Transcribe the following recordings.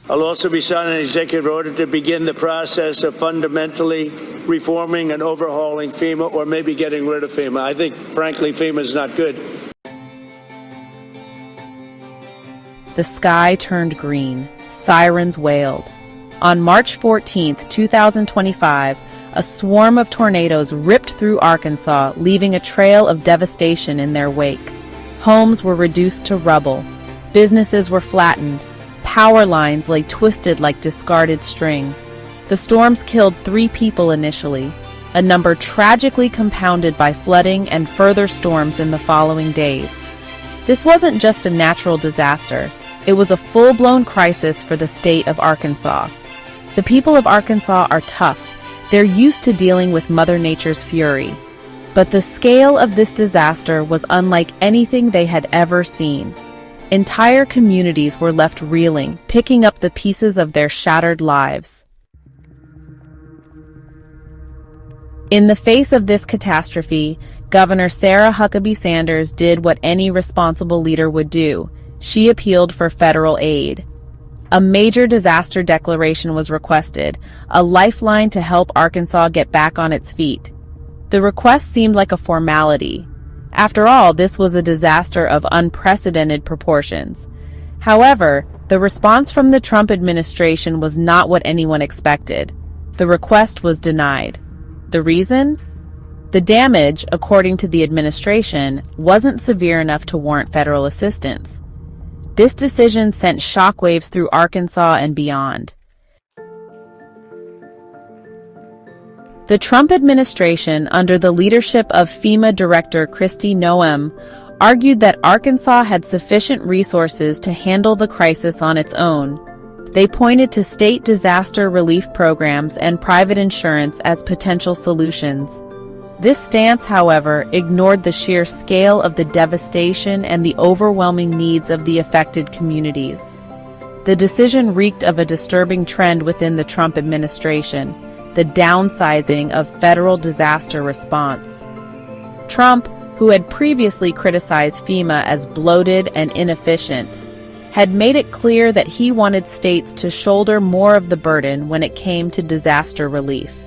I'll also be signing an executive order to begin the process of fundamentally reforming and overhauling FEMA, or maybe getting rid of FEMA. I think, frankly, FEMA is not good. The sky turned green. Sirens wailed. On March 14, 2025, a swarm of tornadoes ripped through Arkansas, leaving a trail of devastation in their wake. Homes were reduced to rubble. Businesses were flattened. Power lines lay twisted like discarded string. The storms killed 3 people initially, a number tragically compounded by flooding and further storms in the following days. This wasn't just a natural disaster. It was a full-blown crisis for the state of Arkansas. The people of Arkansas are tough. They're used to dealing with Mother Nature's fury. But the scale of this disaster was unlike anything they had ever seen. Entire communities were left reeling, picking up the pieces of their shattered lives. In the face of this catastrophe, Governor Sarah Huckabee Sanders did what any responsible leader would do. She appealed for federal aid. A major disaster declaration was requested, a lifeline to help Arkansas get back on its feet. The request seemed like a formality. After all, this was a disaster of unprecedented proportions. However, the response from the Trump administration was not what anyone expected. The request was denied. The reason? The damage, according to the administration, wasn't severe enough to warrant federal assistance. This decision sent shockwaves through Arkansas and beyond. The Trump administration, under the leadership of FEMA Director Kristi Noem, argued that Arkansas had sufficient resources to handle the crisis on its own. They pointed to state disaster relief programs and private insurance as potential solutions. This stance, however, ignored the sheer scale of the devastation and the overwhelming needs of the affected communities. The decision reeked of a disturbing trend within the Trump administration: the downsizing of federal disaster response. Trump, who had previously criticized FEMA as bloated and inefficient, had made it clear that he wanted states to shoulder more of the burden when it came to disaster relief.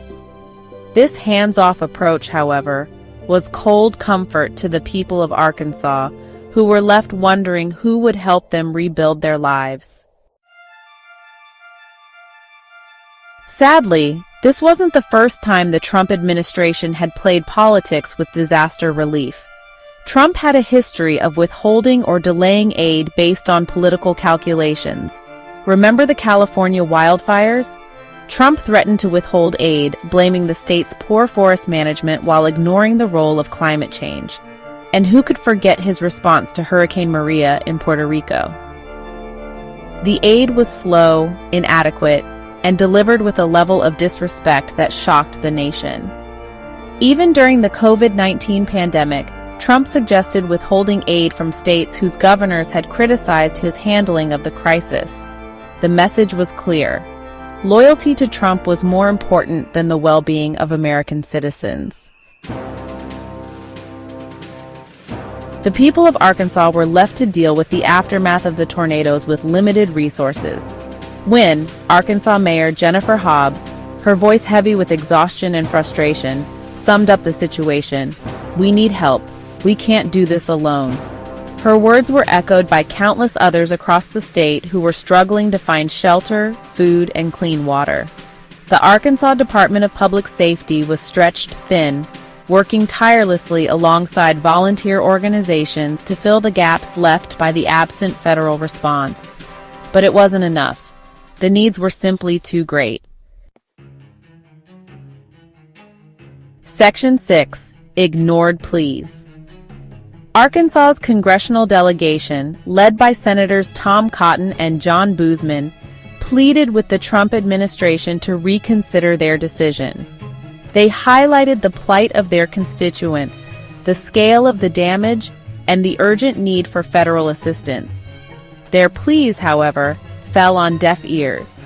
This hands-off approach, however, was cold comfort to the people of Arkansas, who were left wondering who would help them rebuild their lives. Sadly, this wasn't the first time the Trump administration had played politics with disaster relief. Trump had a history of withholding or delaying aid based on political calculations. Remember the California wildfires? Trump threatened to withhold aid, blaming the state's poor forest management while ignoring the role of climate change. And who could forget his response to Hurricane Maria in Puerto Rico? The aid was slow, inadequate, and delivered with a level of disrespect that shocked the nation. Even during the COVID-19 pandemic, Trump suggested withholding aid from states whose governors had criticized his handling of the crisis. The message was clear. Loyalty to Trump was more important than the well-being of American citizens. The people of Arkansas were left to deal with the aftermath of the tornadoes with limited resources. When Arkansas Mayor Jennifer Hobbs, her voice heavy with exhaustion and frustration, summed up the situation, "We need help. We can't do this alone." Her words were echoed by countless others across the state who were struggling to find shelter, food, and clean water. The Arkansas Department of Public Safety was stretched thin, working tirelessly alongside volunteer organizations to fill the gaps left by the absent federal response. But it wasn't enough. The needs were simply too great. Section 6. Ignored pleas. Arkansas's congressional delegation, led by Senators Tom Cotton and John Boozman, pleaded with the Trump administration to reconsider their decision. They highlighted the plight of their constituents, the scale of the damage, and the urgent need for federal assistance. Their pleas, however, fell on deaf ears.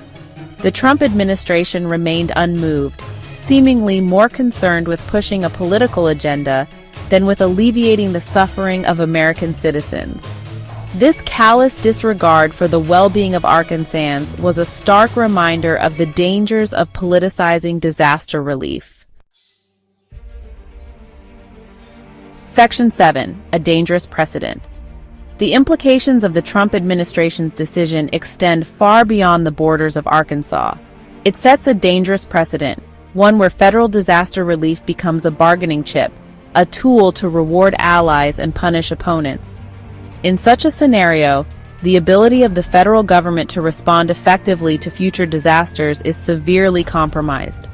The Trump administration remained unmoved, seemingly more concerned with pushing a political agenda than with alleviating the suffering of American citizens. This callous disregard for the well-being of Arkansans was a stark reminder of the dangers of politicizing disaster relief. Section 7. A Dangerous Precedent. The implications of the Trump administration's decision extend far beyond the borders of Arkansas. It sets a dangerous precedent, one where federal disaster relief becomes a bargaining chip, a tool to reward allies and punish opponents. In such a scenario, the ability of the federal government to respond effectively to future disasters is severely compromised.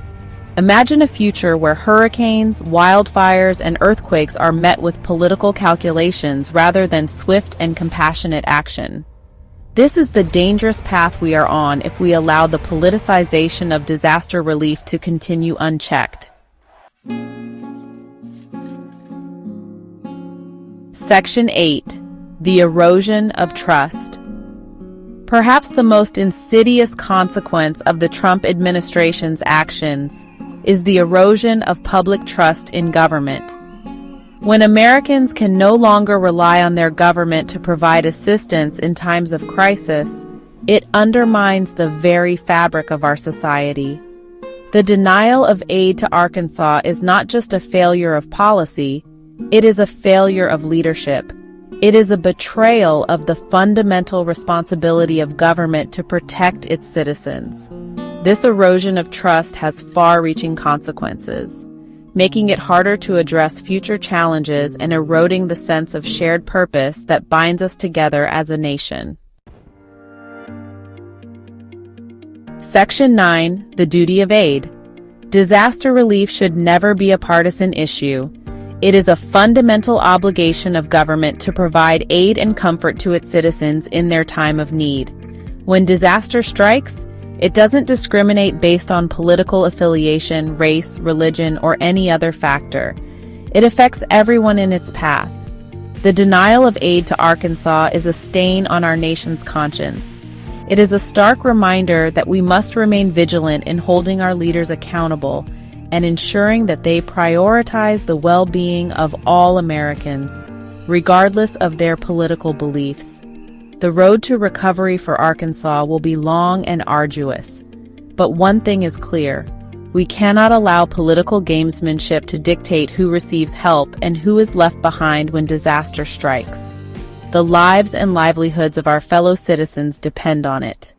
Imagine a future where hurricanes, wildfires, and earthquakes are met with political calculations rather than swift and compassionate action. This is the dangerous path we are on if we allow the politicization of disaster relief to continue unchecked. Section 8. The Erosion of Trust. Perhaps the most insidious consequence of the Trump administration's actions is the erosion of public trust in government. When Americans can no longer rely on their government to provide assistance in times of crisis, it undermines the very fabric of our society. The denial of aid to Arkansas is not just a failure of policy, it is a failure of leadership. It is a betrayal of the fundamental responsibility of government to protect its citizens. This erosion of trust has far-reaching consequences, making it harder to address future challenges and eroding the sense of shared purpose that binds us together as a nation. Section 9. The Duty of Aid. Disaster relief should never be a partisan issue. It is a fundamental obligation of government to provide aid and comfort to its citizens in their time of need. When disaster strikes, it doesn't discriminate based on political affiliation, race, religion, or any other factor. It affects everyone in its path. The denial of aid to Arkansas is a stain on our nation's conscience. It is a stark reminder that we must remain vigilant in holding our leaders accountable and ensuring that they prioritize the well-being of all Americans, regardless of their political beliefs. The road to recovery for Arkansas will be long and arduous. But one thing is clear: we cannot allow political gamesmanship to dictate who receives help and who is left behind when disaster strikes. The lives and livelihoods of our fellow citizens depend on it.